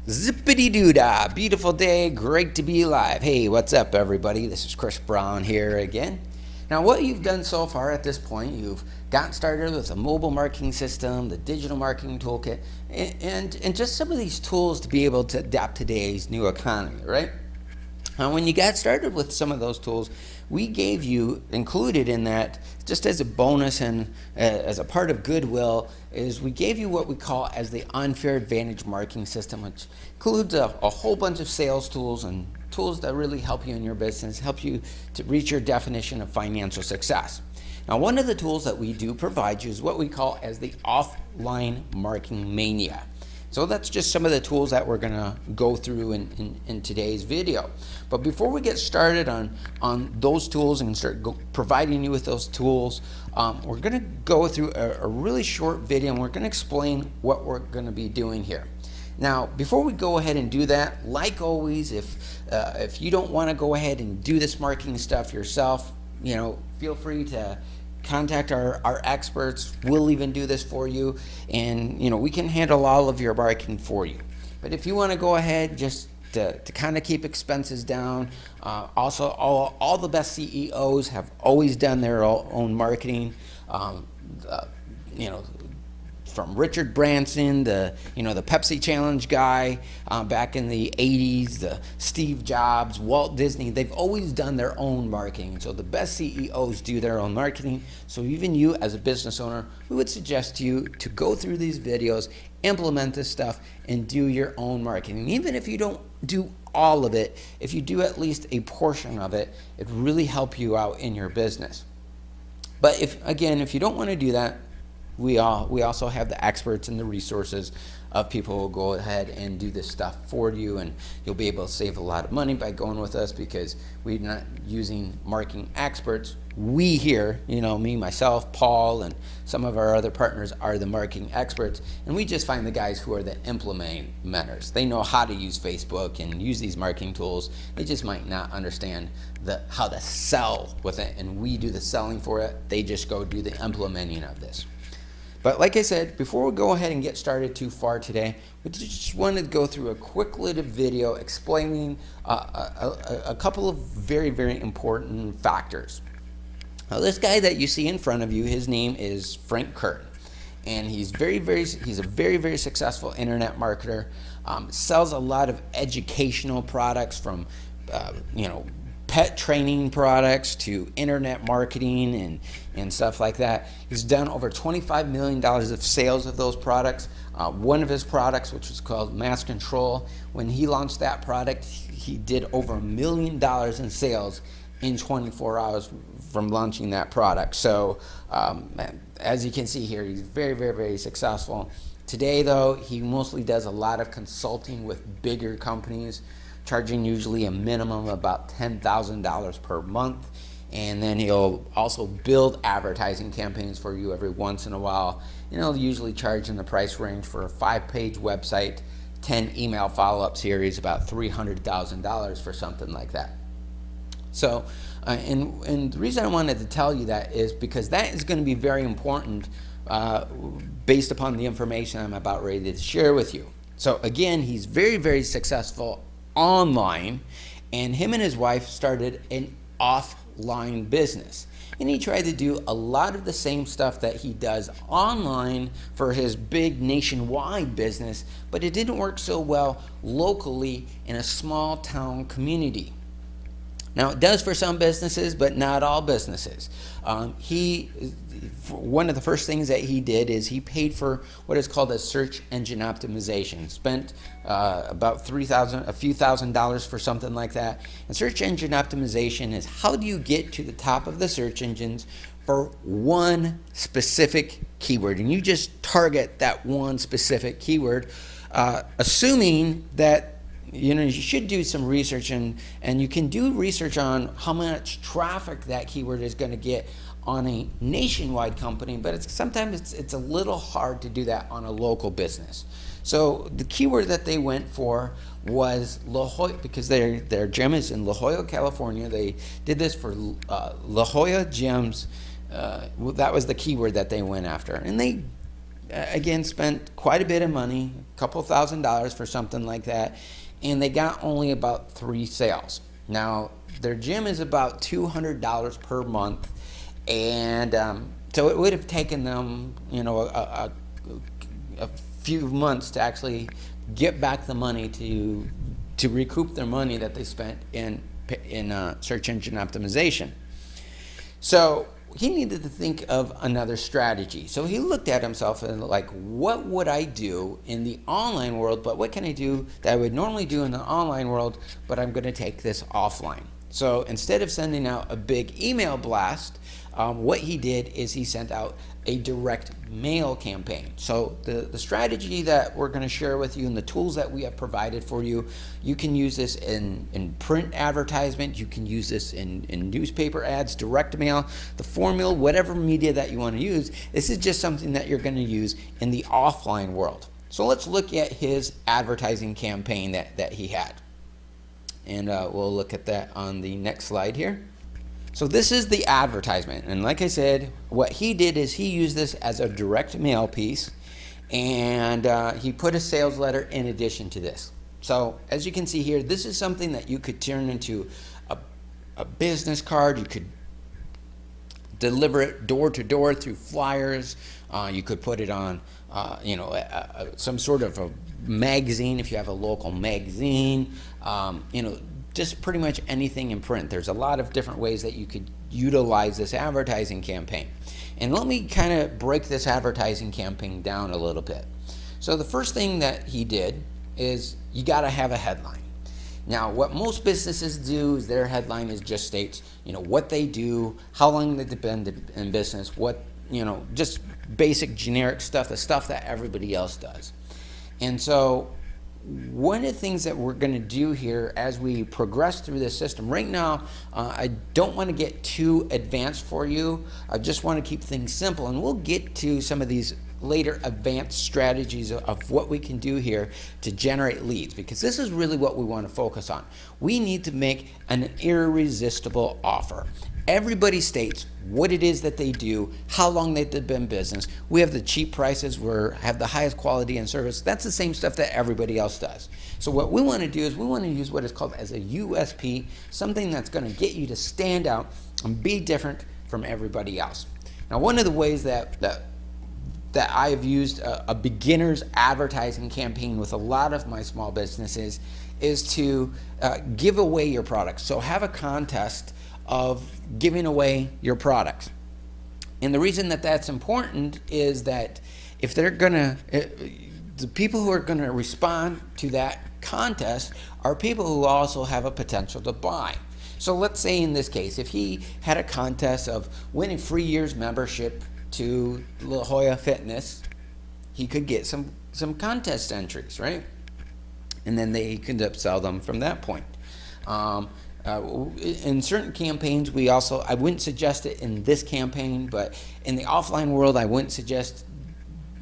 Zippity-doo-dah, beautiful day, great to be alive. Hey, what's up everybody? This is Chris Brown here again. Now what you've done so far at this point, you've gotten started with a mobile marketing system, the digital marketing toolkit, and just some of these tools to be able to adapt to today's new economy, right? When you got started with some of those tools, we gave you, included in that, just as a bonus and as a part of goodwill, is we gave you what we call as the Unfair Advantage Marketing System, which includes a whole bunch of sales tools and tools that really help you in your business, help you to reach your definition of financial success. Now, one of the tools that we do provide you is what we call as the Offline Marketing Mania. So that's just some of the tools that we're going to go through in today's video. But before we get started on those tools and start providing you with those tools, we're going to go through a really short video and we're going to explain what we're going to be doing here. Now, before we go ahead and do that, like always, if you don't want to go ahead and do this marketing stuff yourself, feel free to contact our experts. We'll even do this for you, and we can handle all of your marketing for you. But if you want to go ahead just to kind of keep expenses down, also all the best CEOs have always done their own marketing. From Richard Branson, the Pepsi Challenge guy back in the 80s, the Steve Jobs, Walt Disney, they've always done their own marketing. So the best CEOs do their own marketing. So even you as a business owner, we would suggest to you to go through these videos, implement this stuff, and do your own marketing. Even if you don't do all of it, if you do at least a portion of it, it really help you out in your business. But if you don't want to do that, we also have the experts and the resources of people who will go ahead and do this stuff for you, and you'll be able to save a lot of money by going with us because we're not using marketing experts. We here, me, myself, Paul, and some of our other partners are the marketing experts, and we just find the guys who are the implementers. They know how to use Facebook and use these marketing tools. They just might not understand how to sell with it, and we do the selling for it. They just go do the implementing of this. But like I said, before we go ahead and get started too far today, we just wanted to go through a quick little video explaining a couple of very, very important factors. Now, this guy that you see in front of you, his name is Frank Kern, and he's a very, very successful internet marketer. Sells a lot of educational products from, pet training products to internet marketing and stuff like that. He's done over $25 million of sales of those products. One of his products, which was called Mass Control, when he launched that product, he did over $1 million in sales in 24 hours from launching that product. So as you can see here, he's very, very, very successful. Today though, he mostly does a lot of consulting with bigger companies, charging usually a minimum of about $10,000 per month, and then he'll also build advertising campaigns for you every once in a while, and he'll usually charge in the price range for a 5-page website, 10 email follow-up series, about $300,000 for something like that. So and the reason I wanted to tell you that is because that is going to be very important based upon the information I'm about ready to share with you. So again, he's very, very successful online, and him and his wife started an offline business, and he tried to do a lot of the same stuff that he does online for his big nationwide business, but it didn't work so well locally in a small town community. Now, it does for some businesses, but not all businesses. One of the first things that he did is he paid for what is called a search engine optimization. Spent about a few $1,000s for something like that. And search engine optimization is how do you get to the top of the search engines for one specific keyword, and you just target that one specific keyword, assuming that you should do some research, and you can do research on how much traffic that keyword is going to get on a nationwide company, but sometimes it's a little hard to do that on a local business. So the keyword that they went for was La Jolla, because their gym is in La Jolla, California. They did this for La Jolla gyms. That was the keyword that they went after, and they again, spent quite a bit of money, a couple $1,000s for something like that, and they got only about 3 sales. Now, their gym is about $200 per month, and so it would have taken them, a few months to actually get back the money to recoup their money that they spent in search engine optimization. So he needed to think of another strategy. So he looked at himself and like, what would I do in the online world, but what can I do that I would normally do in the online world, but I'm going to take this offline. So instead of sending out a big email blast, what he did is he sent out a direct mail campaign. So the strategy that we're going to share with you and the tools that we have provided for you, you can use this in print advertisement, you can use this in newspaper ads, direct mail, the formula, whatever media that you want to use. This is just something that you're going to use in the offline world. So let's look at his advertising campaign that he had. And we'll look at that on the next slide here. So this is the advertisement, and like I said, what he did is he used this as a direct mail piece, and he put a sales letter in addition to this. So as you can see here, this is something that you could turn into a business card. You could deliver it door to door through flyers. You could put it on some sort of a magazine if you have a local magazine. Just pretty much anything in print. There's a lot of different ways that you could utilize this advertising campaign. And let me kind of break this advertising campaign down a little bit. So the first thing that he did is you got to have a headline. Now, what most businesses do is their headline is just states, what they do, how long they've been in business, just basic generic stuff, the stuff that everybody else does. And so one of the things that we're going to do here as we progress through this system, right now, I don't want to get too advanced for you. I just want to keep things simple, and we'll get to some of these later advanced strategies of what we can do here to generate leads, because this is really what we want to focus on. We need to make an irresistible offer. Everybody states what it is that they do, how long they've been in business. We have the cheap prices, we have the highest quality and service. That's the same stuff that everybody else does. So what we want to do is we want to use what is called as a USP, something that's going to get you to stand out and be different from everybody else. Now, one of the ways that I have used a beginner's advertising campaign with a lot of my small businesses is to give away your products. So have a contest of giving away your products. And the reason that that's important is that if they're gonna, the people who are gonna respond to that contest are people who also have a potential to buy. So let's say in this case, if he had a contest of winning free year's membership to La Jolla Fitness, he could get some contest entries, right? And then they could upsell them from that point. In certain campaigns, I wouldn't suggest it in this campaign, but in the offline world, I wouldn't suggest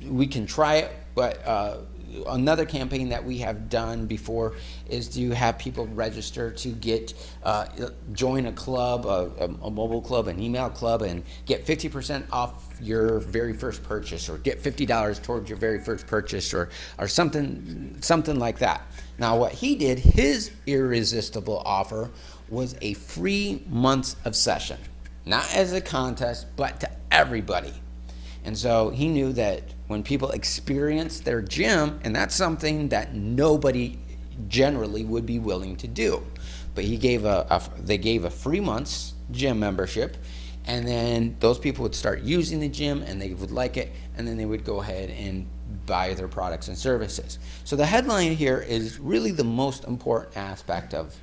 we can try it. But another campaign that we have done before is to have people register to join a club, a mobile club, an email club, and get 50% off your very first purchase, or get $50 towards your very first purchase, or something like that. Now, what he did, his irresistible offer was a free month of session, not as a contest, but to everybody. And so he knew that when people experience their gym, and that's something that nobody generally would be willing to do, but they gave a free month's gym membership, and then those people would start using the gym and they would like it, and then they would go ahead and buy their products and services. So the headline here is really the most important aspect of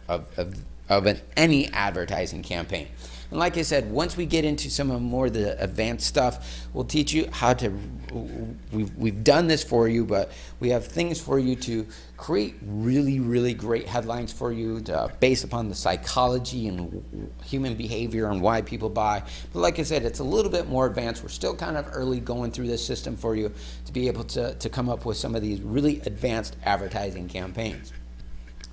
any advertising campaign. And like I said, once we get into some of more of the advanced stuff, we'll teach you how to, we've done this for you, but we have things for you to create really, really great headlines for you based upon the psychology and human behavior and why people buy. But like I said, it's a little bit more advanced. We're still kind of early going through this system for you to be able to come up with some of these really advanced advertising campaigns.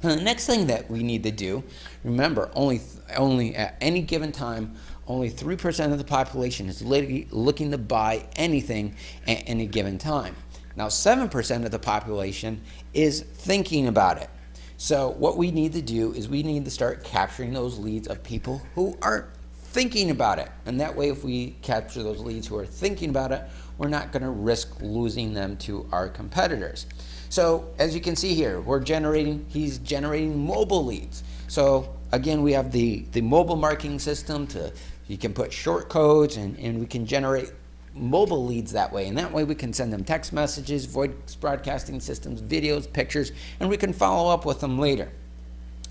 And the next thing that we need to do, remember, only at any given time, only 3% of the population is looking to buy anything at any given time. Now, 7% of the population is thinking about it. So what we need to do is we need to start capturing those leads of people who aren't thinking about it. And that way, if we capture those leads who are thinking about it, we're not going to risk losing them to our competitors. So as you can see here, he's generating mobile leads. So again, we have the mobile marketing system you can put short codes and we can generate mobile leads that way. And that way we can send them text messages, voice broadcasting systems, videos, pictures, and we can follow up with them later.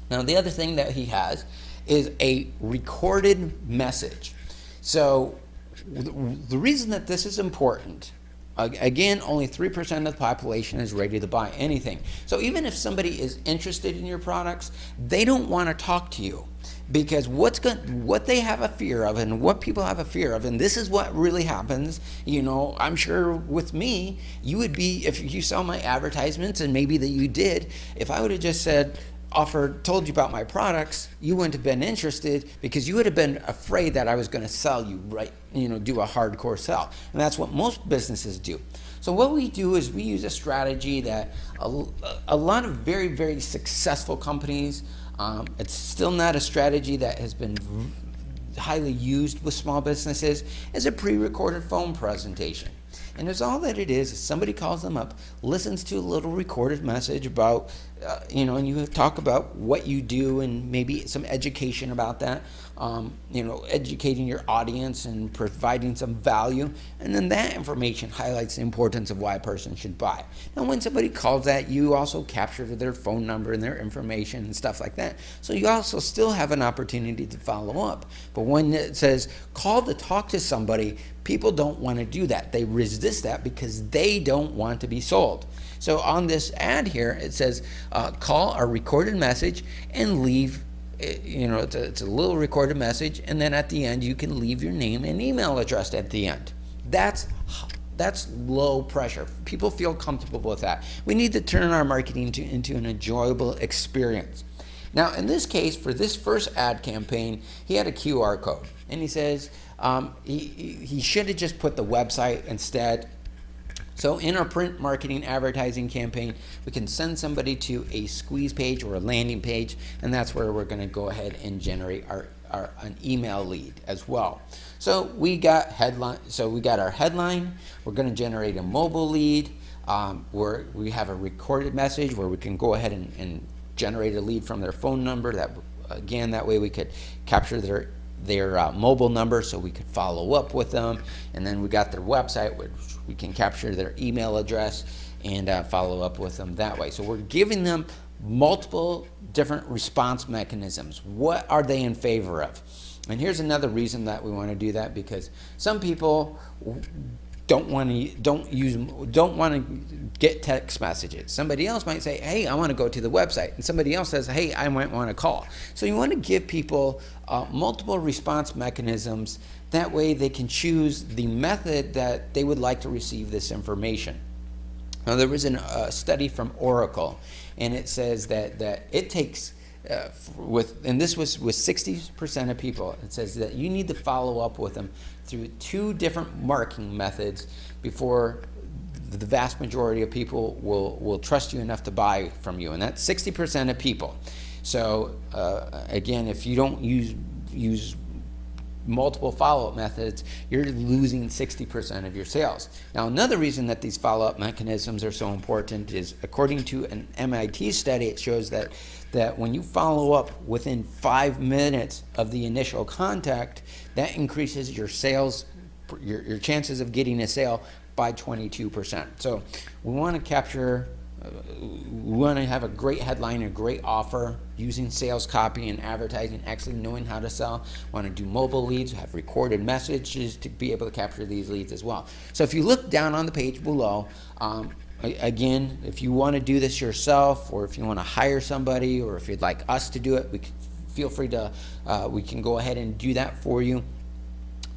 Now, the other thing that he has is a recorded message. So the reason that this is important, again, only 3% of the population is ready to buy anything. So even if somebody is interested in your products, they don't want to talk to you, because what they have a fear of and what people have a fear of, and this is what really happens, I'm sure with me, you would be, if you saw my advertisements, and maybe that you did, if I would have just told you about my products, you wouldn't have been interested, because you would have been afraid that I was going to sell you, right? Do a hardcore sell. And that's what most businesses do. So what we do is we use a strategy that a lot of very, very successful companies, it's still not a strategy that has been highly used with small businesses, is a pre-recorded phone presentation. And it's all that it is somebody calls them up, listens to a little recorded message about, and you talk about what you do and maybe some education about that, educating your audience and providing some value. And then that information highlights the importance of why a person should buy. Now, when somebody calls that, you also capture their phone number and their information and stuff like that. So you also still have an opportunity to follow up. But when it says call to talk to somebody, people don't want to do that. They resist that because they don't want to be sold. So on this ad here, it says call a recorded message and leave, it's a little recorded message, and then at the end you can leave your name and email address at the end. That's low pressure. People feel comfortable with that. We need to turn our marketing into an enjoyable experience. Now, in this case, for this first ad campaign, he had a QR code, and he says he should have just put the website instead. So in our print marketing advertising campaign, we can send somebody to a squeeze page or a landing page, and that's where we're going to go ahead and generate an email lead as well. So we got our headline. We're going to generate a mobile lead. We have a recorded message where we can go ahead and generate a lead from their phone number. That way we could capture their mobile number so we could follow up with them. And then we got their website, which we can capture their email address and follow up with them that way. So we're giving them multiple different response mechanisms. What are they in favor of? And here's another reason that we want to do that, because some people don't want to get text messages. Somebody else might say, hey, I want to go to the website. And somebody else says, hey, I might want to call. So you want to give people multiple response mechanisms. That way they can choose the method that they would like to receive this information. Now, there was a study from Oracle, and it says that it takes, and this was with 60% of people, it says that you need to follow up with them through 2 different marketing methods before the vast majority of people will trust you enough to buy from you, and that's 60% of people. So again, if you don't use multiple follow-up methods, you're losing 60% of your sales. Now, another reason that these follow-up mechanisms are so important is, according to an MIT study, it shows that when you follow up within 5 minutes of the initial contact, that increases your sales, your chances of getting a sale by 22%. So we want to capture, we want to have a great headline, a great offer, using sales copy and advertising, actually knowing how to sell. Want to do mobile leads, have recorded messages to be able to capture these leads as well. So if you look down on the page below, again, if you want to do this yourself, or if you want to hire somebody, or if you'd like us to do it, feel free to, we can go ahead and do that for you.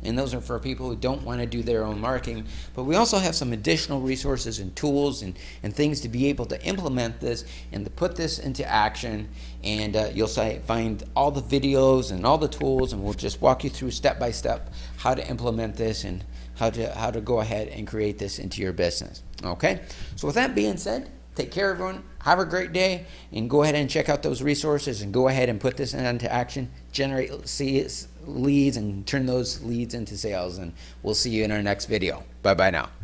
and those are for people who don't want to do their own marketing. But we also have some additional resources and tools and things to be able to implement this and to put this into action. And you'll find all the videos and all the tools, and we'll just walk you through step by step how to implement this and how to go ahead and create this into your business. Okay, so with that being said, take care, everyone. Have a great day, and go ahead and check out those resources and go ahead and put this into action. Generate leads and turn those leads into sales, and we'll see you in our next video. Bye-bye now.